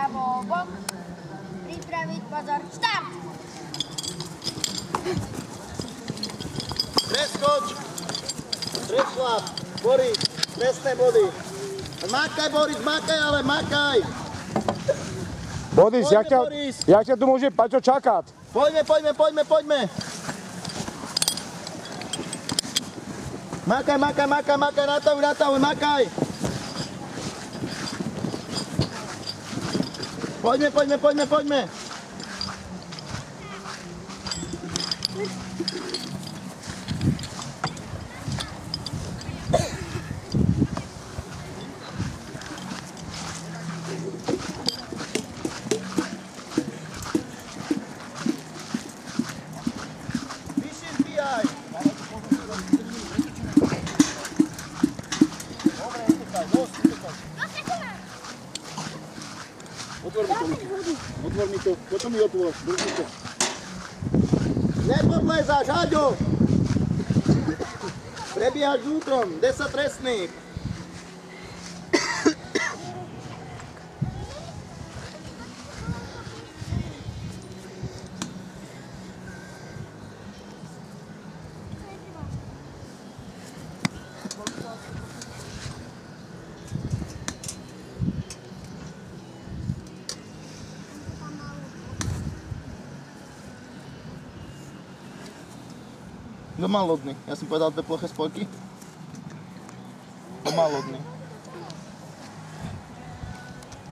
Ľavo, bok. Pripraviť, pozor, štart! Preskoč. Prešlap. Boris, presné body. Makaj, Boris, makaj, ale makaj. Boris, jak ťa tu môže Paťo čakať? Poďme. Makaj, natavuj, makaj. Poďme. Vyššie zbíjaj. Dobre, utekaj, Otvor mi to, potom mi otvor, drž mi to. Nepodlezáš, Haďo! Prebiehaš vnútrom, 10 trestných. Kto mal lodný? Ja som povedal dve ploché spojky. Kto mal lodný?